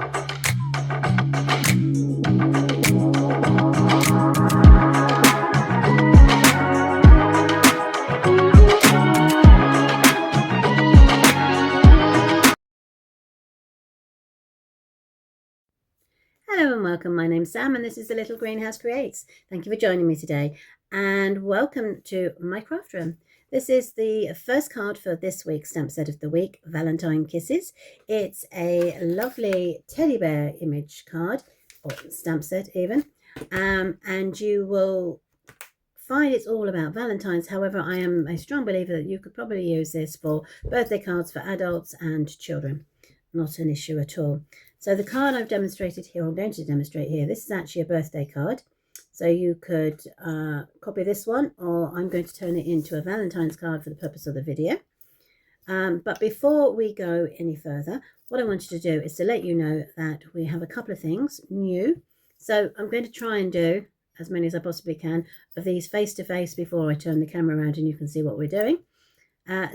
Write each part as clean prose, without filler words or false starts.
Hello and welcome. My name's Sam and this is The Little Greenhouse Creates. Thank you for joining me today and welcome to my craft room. This is the first card for this week's stamp set of the week, Valentine Kisses. It's a lovely teddy bear image card, or stamp set even, and you will find it's all about Valentine's. However, I am a strong believer that you could probably use this for birthday cards for adults and children. Not an issue at all. So the card I've demonstrated here, I'm going to demonstrate here, this is actually a birthday card. So you could copy this one, or I'm going to turn it into a Valentine's card for the purpose of the video. But before we go any further, what I wanted to do is to let you know that we have a couple of things new. So I'm going to try and do as many as I possibly can of these face-to-face before I turn the camera around and you can see what we're doing.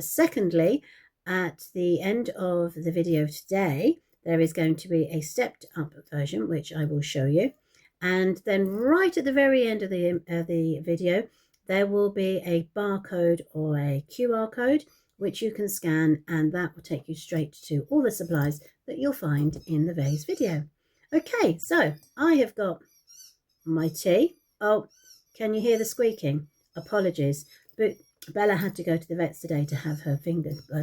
Secondly, at the end of the video today, there is going to be a stepped up version, which I will show you. And then right at the very end of the video, there will be a barcode or a QR code, which you can scan, and that will take you straight to all the supplies that you'll find in the vase video. Okay, so I have got my tea. Oh, can you hear the squeaking? Apologies, but Bella had to go to the vets today to have her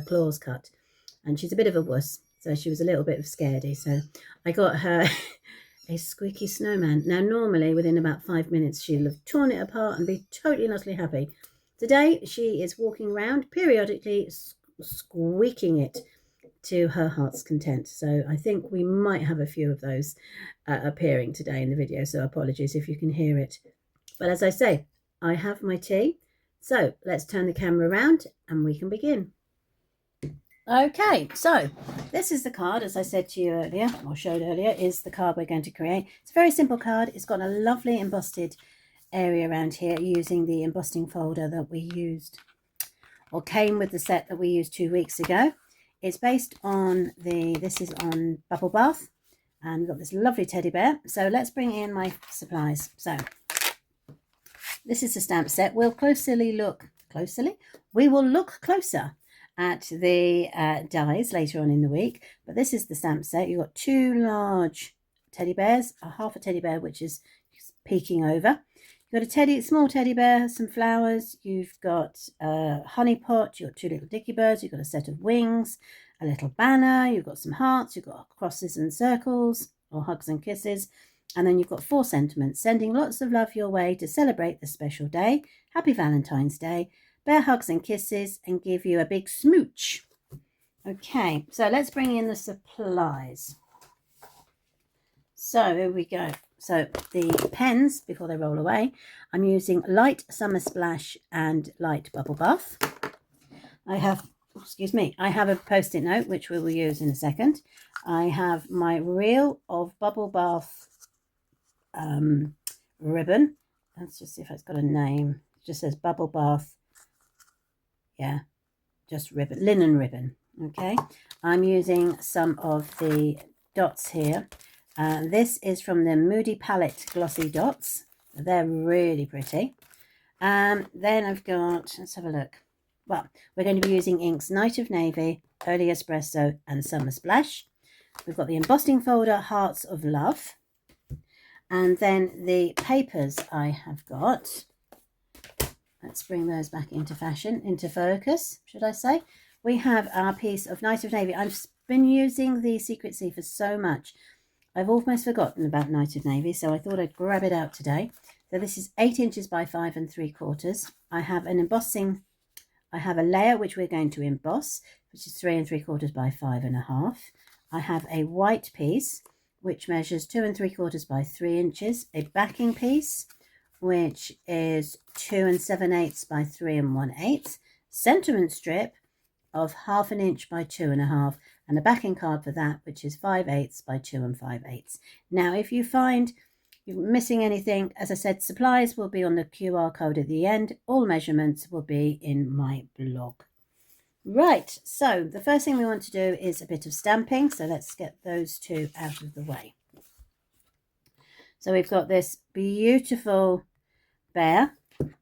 claws cut, and she's a bit of a wuss. So she was a little bit of scaredy. So I got her a squeaky snowman. Now, normally within about 5 minutes, she'll have torn it apart and be totally and utterly happy. Today, she is walking around periodically squeaking it to her heart's content. So I think we might have a few of those appearing today in the video. So apologies if you can hear it. But as I say, I have my tea. So let's turn the camera around and we can begin. Okay, so this is the card, as I said to you earlier, or showed earlier, is the card we're going to create. It's a very simple card. It's got a lovely embossed area around here using the embossing folder that we used, or came with the set that we used 2 weeks ago. It's based on this is on Bubble Bath, and we've got this lovely teddy bear. So let's bring in my supplies. So this is the stamp set. We will look closer at the dies later on in the week, but this is the stamp set. You've got 2 large teddy bears, a half a teddy bear which is peeking over. You've got a small teddy bear, some flowers, you've got a honey pot, you've got 2 little dicky birds, you've got a set of wings, a little banner, you've got some hearts, you've got crosses and circles, or hugs and kisses, and then you've got 4 sentiments: sending lots of love your way to celebrate the special day, happy Valentine's Day, bear hugs and kisses, and give you a big smooch. Okay, so let's bring in the supplies. So here we go. So the pens, before they roll away, I'm using Light Summer Splash and Light Bubble Bath. I have a post-it note, which we will use in a second. I have my reel of Bubble Bath ribbon. Let's just see if it's got a name. It just says Bubble Bath. Yeah, just ribbon, linen ribbon. Okay, I'm using some of the dots here. This is from the Moody Palette Glossy Dots. They're really pretty. Then I've got, let's have a look. Well, we're going to be using inks Night of Navy, Early Espresso, and Summer Splash. We've got the embossing folder, Hearts of Love. And then the papers I have got. Let's bring those back into focus, should I say. We have our piece of Night of Navy. I've been using the Secret Sea for so much. I've almost forgotten about Night of Navy, so I thought I'd grab it out today. So this is 8 inches by 5 3/4. I have an embossing. I have a layer which we're going to emboss, which is 3 3/4 by 5 1/2. I have a white piece, which measures 2 3/4 by 3 inches. A backing piece, which is 2 7/8 by 3 1/8. Sentiment strip of 1/2 inch by 2 1/2, and a backing card for that, which is 5/8 by 2 5/8. Now, if you find you're missing anything, as I said, supplies will be on the QR code at the end. All measurements will be in my blog. Right, so the first thing we want to do is a bit of stamping. So let's get those two out of the way. So we've got this beautiful bear.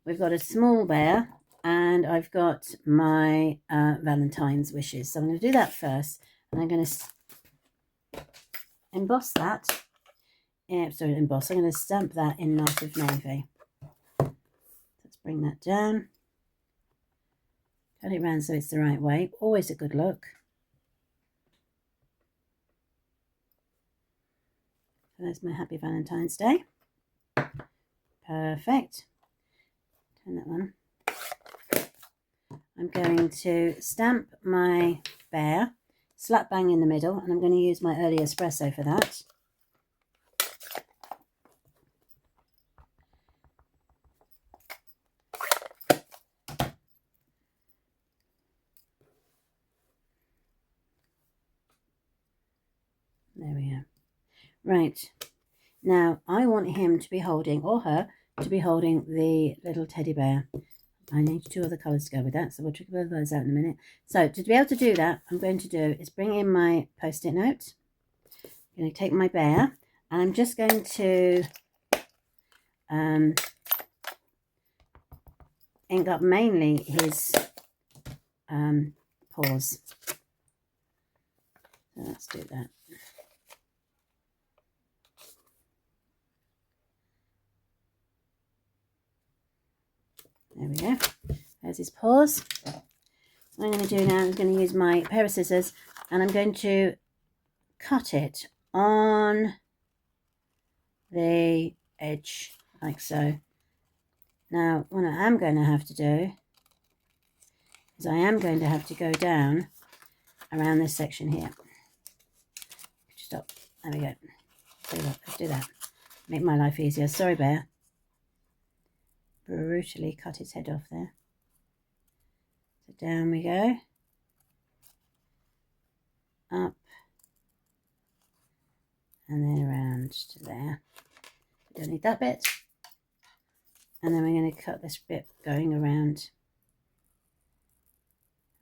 We've got a small bear. And I've got my Valentine's wishes. So I'm going to do that first. And I'm going to emboss that. Sorry, emboss. I'm going to stamp that in Night of Navy. Let's bring that down. Cut it around so it's the right way. Always a good look. So there's my Happy Valentine's Day. Perfect. Turn that one. I'm going to stamp my bear slap bang in the middle, and I'm going to use my early espresso for that. There we go. Right, now I want him to be holding, or her, to be holding the little teddy bear. I need two other colours to go with that, so we'll trick both of those out in a minute. So to be able to do that, I'm going to do is bring in my post-it note. I'm going to take my bear, and I'm just going to ink up mainly his paws. So let's do that. There we go. There's his paws. What I'm going to do now, I'm going to use my pair of scissors, and I'm going to cut it on the edge like so. Now, what I am going to have to do is I am going to have to go down around this section here. Stop. There we go. Let's do that. Make my life easier. Sorry, bear. Brutally cut his head off there. So down we go. Up. And then around to there. We don't need that bit. And then we're going to cut this bit going around.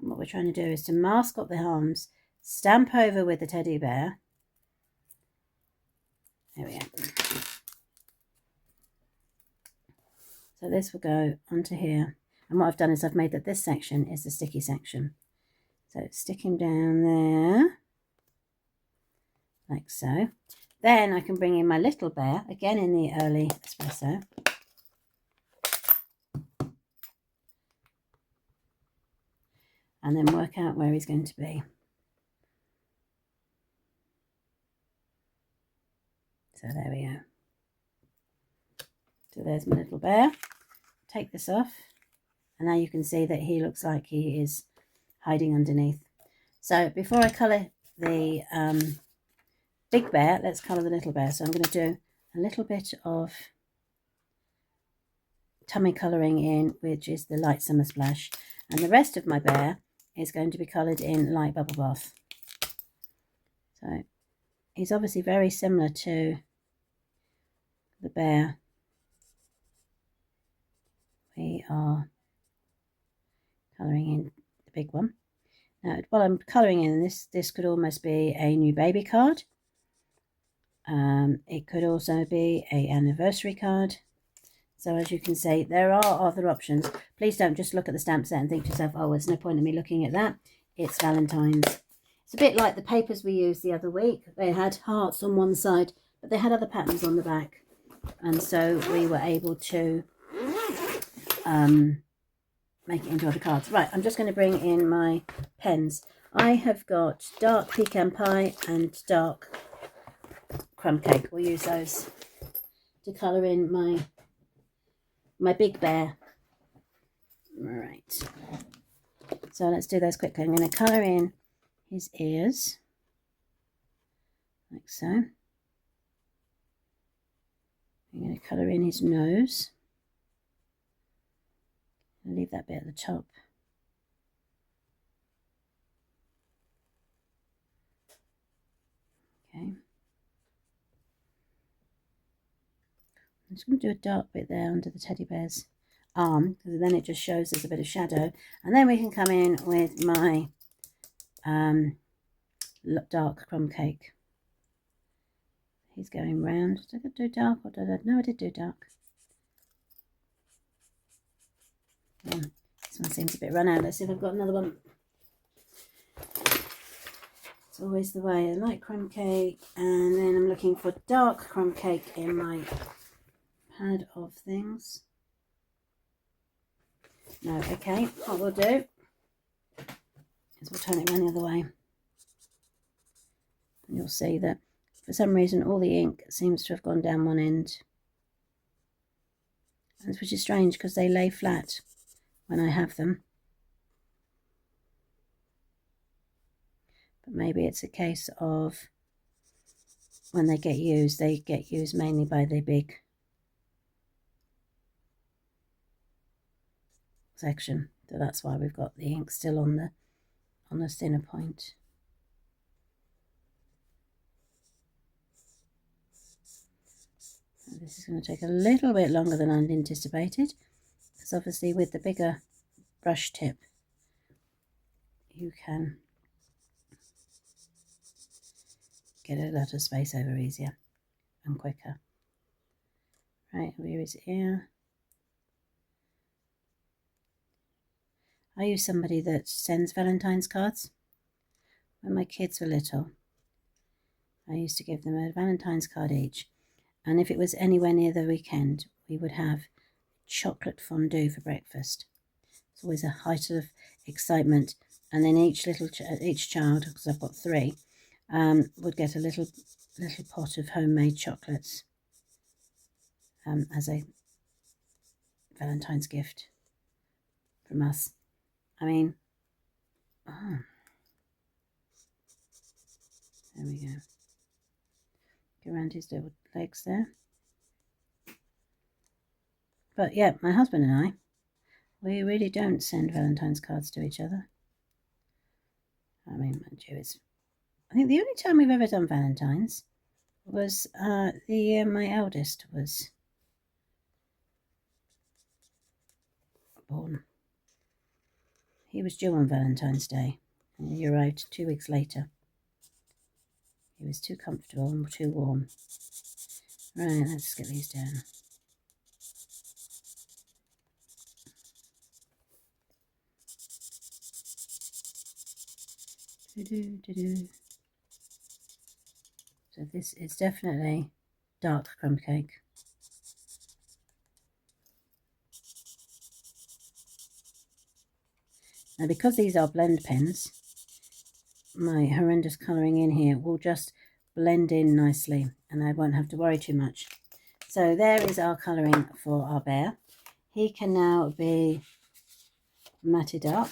And what we're trying to do is to mask up the arms, stamp over with the teddy bear. There we go. So this will go onto here. And what I've done is I've made that this section is the sticky section. So stick him down there, like so. Then I can bring in my little bear, again in the early espresso. And then work out where he's going to be. So there we go. So there's my little bear. Take this off, and now you can see that he looks like he is hiding underneath. So before I colour the big bear, let's colour the little bear. So I'm going to do a little bit of tummy colouring in, which is the light summer splash, and the rest of my bear is going to be coloured in light bubble bath. So he's obviously very similar to the bear we are colouring in, the big one. Now, while I'm colouring in this could almost be a new baby card. It could also be an anniversary card. So as you can see, there are other options. Please don't just look at the stamp set and think to yourself, oh, there's no point in me looking at that. It's Valentine's. It's a bit like the papers we used the other week. They had hearts on one side, but they had other patterns on the back. And so we were able to make it into other cards. Right, I'm just going to bring in my pens. I have got dark pecan pie and dark crumb cake. We'll use those to colour in my big bear. Right. So let's do those quickly. I'm going to colour in his ears, like so. I'm going to colour in his nose. I'll leave that bit at the top. Okay. I'm just going to do a dark bit there under the teddy bear's arm, because then it just shows there's a bit of shadow. And then we can come in with my dark crumb cake. He's going round. Did I do dark or did I? No, I did do dark. Yeah, this one seems a bit run out. Let's see if I've got another one. It's always the way. I like crumb cake, and then I'm looking for dark crumb cake in my pad of things. No, okay, what we'll do is we'll turn it around the other way. And you'll see that for some reason all the ink seems to have gone down one end. Which is strange because they lay flat when I have them. But maybe it's a case of when they get used mainly by the big section. So that's why we've got the ink still on the thinner point. So this is going to take a little bit longer than I'd anticipated, because obviously with the bigger brush tip you can get a lot of space over easier and quicker. Right, where is it here? Are you somebody that sends Valentine's cards? When my kids were little, I used to give them a Valentine's card each, and if it was anywhere near the weekend, we would have chocolate fondue for breakfast. It's always a height of excitement, and then each child, because I've got 3, would get a little pot of homemade chocolates as a Valentine's gift from us. I mean, oh, there we go. Go around his little legs there. But yeah, my husband and I, we really don't send Valentine's cards to each other. I mean, mind you, I think the only time we've ever done Valentine's was the year my eldest was born. He was due on Valentine's Day, and he arrived 2 weeks later. He was too comfortable and too warm. Right, let's get these down. So this is definitely dark crumb cake. Now, because these are blend pens, my horrendous colouring in here will just blend in nicely, and I won't have to worry too much. So there is our colouring for our bear. He can now be matted up.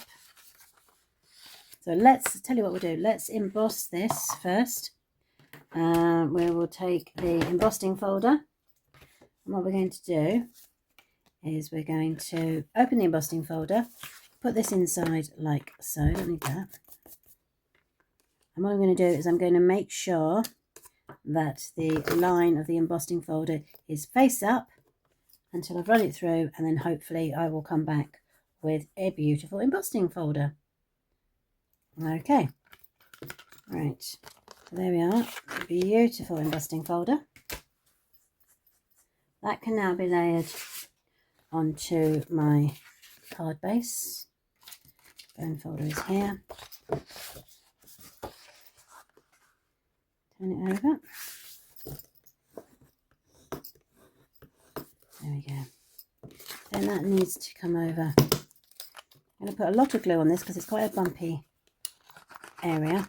So let's tell you what we'll do. Let's emboss this first. We will take the embossing folder, and what we're going to do is we're going to open the embossing folder, put this inside like so. Don't need that. And what I'm going to do is I'm going to make sure that the line of the embossing folder is face up until I've run it through, and then hopefully I will come back with a beautiful embossing folder. Okay, right, so there we are, a beautiful embossing folder. That can now be layered onto my card base. Bone folder is here. Turn it over. There we go. Then that needs to come over. I'm going to put a lot of glue on this because it's quite a bumpy area.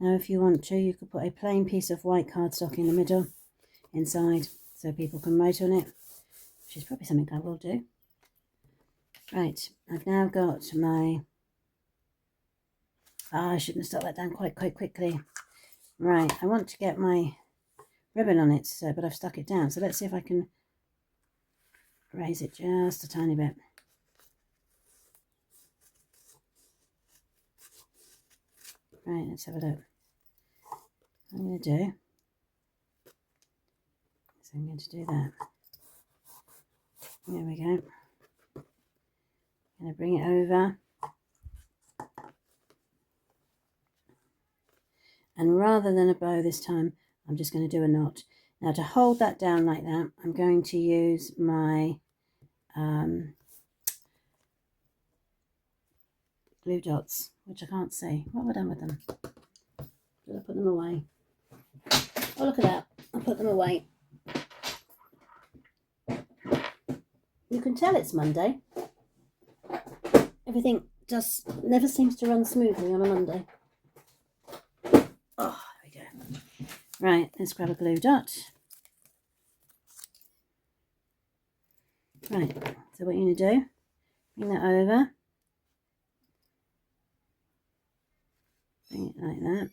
Now if you want to, you could put a plain piece of white cardstock in the middle inside so people can write on it, which is probably something I will do. Right, I've now got my... I shouldn't have stuck that down quite quickly. Right, I want to get my ribbon on it, so, but I've stuck it down. So let's see if I can raise it just a tiny bit. Right, let's have a look. What I'm going to do is I'm going to do that. There we go. I'm going to bring it over. And rather than a bow this time, I'm just going to do a knot. Now to hold that down like that, I'm going to use my glue dots, which I can't see. What have I done with them? Did I put them away? Oh, look at that. I put them away. You can tell it's Monday. Everything just never seems to run smoothly on a Monday. Oh, there we go. Right, let's grab a glue dot. Right, so what you're going to do, bring that over. Bring it like that.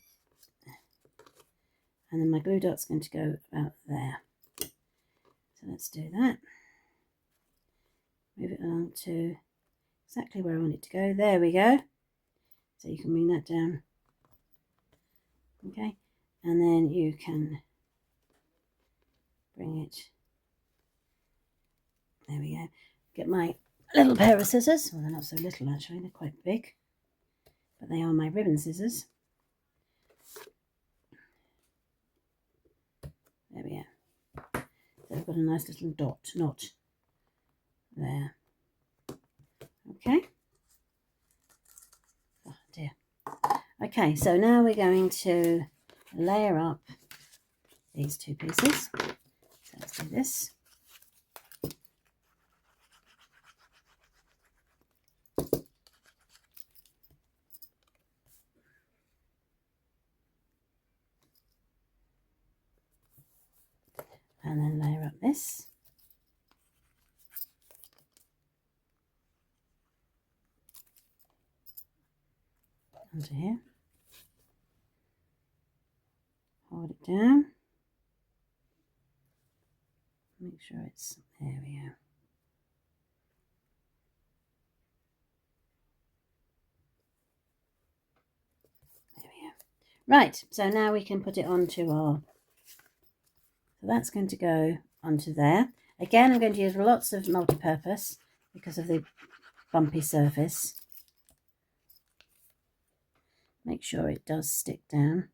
And then my glue dot's going to go about there. So let's do that. Move it along to exactly where I want it to go. There we go. So you can bring that down. Okay. And then you can bring it. There we go. Get my little pair of scissors. Well, they're not so little actually. They're quite big. But they are my ribbon scissors. There we go. So I've got a nice little knot there. Okay. Oh dear. Okay, so now we're going to layer up these two pieces. So let's do this. And then layer up this. Onto here. Hold it down. Make sure it's, there we go. There we go. Right, so now we can put it onto our, so that's going to go onto there. Again, I'm going to use lots of multi-purpose because of the bumpy surface. Make sure it does stick down.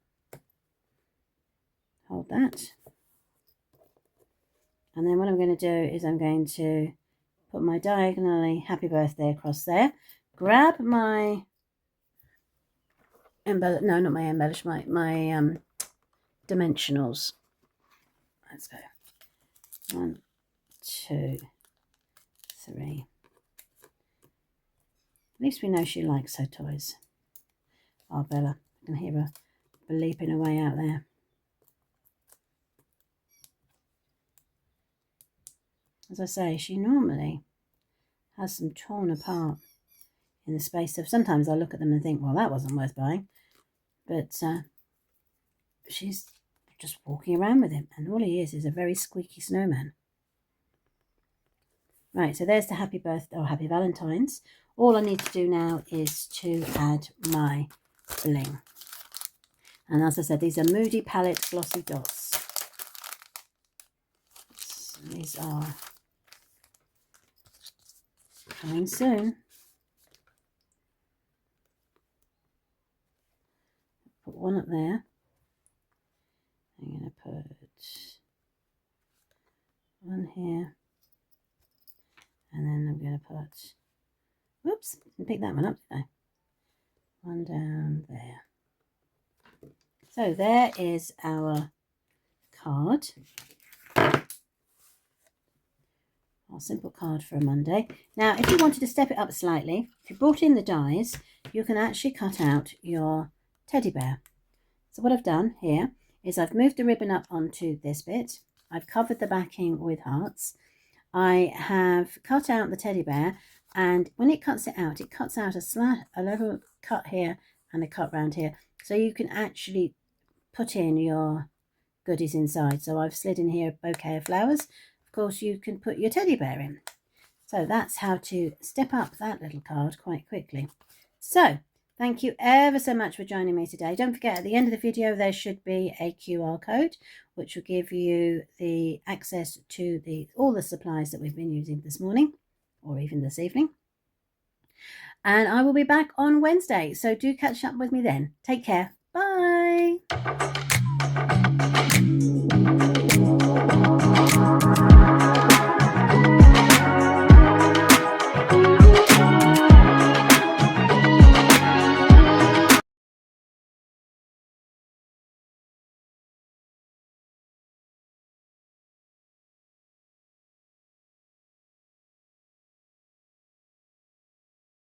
Hold that. And then what I'm going to do is I'm going to put my diagonally happy birthday across there. Grab my embellish, no, not my embellish, my dimensionals. Let's go. 1, 2, 3. At least we know she likes her toys. Oh, Bella, I can hear her bleeping away out there. As I say, she normally has them torn apart in the space of, sometimes I look at them and think, well, that wasn't worth buying. But she's just walking around with him, and all he is a very squeaky snowman. Right, so there's the happy birthday, or happy Valentines. All I need to do now is to add my bling. And as I said, these are Moody Palette Glossy Dots. So these are coming soon. Put one up there. I'm going to put one here. And then I'm going to put, whoops, didn't pick that one up, did I? One down there. So there is our card. Our simple card for a Monday. Now, if you wanted to step it up slightly, if you brought in the dies, you can actually cut out your teddy bear. So what I've done here is I've moved the ribbon up onto this bit. I've covered the backing with hearts. I have cut out the teddy bear, and when it cuts out a little cut here and a cut round here. So you can actually put in your goodies inside. So I've slid in here a bouquet of flowers. Of course, you can put your teddy bear in. So that's how to step up that little card quite quickly. So Thank you ever so much for joining me today. Don't forget, at the end of the video, there should be a QR code, which will give you the access to all the supplies that we've been using this morning, or even this evening. And I will be back on Wednesday, so do catch up with me then. Take care. Bye.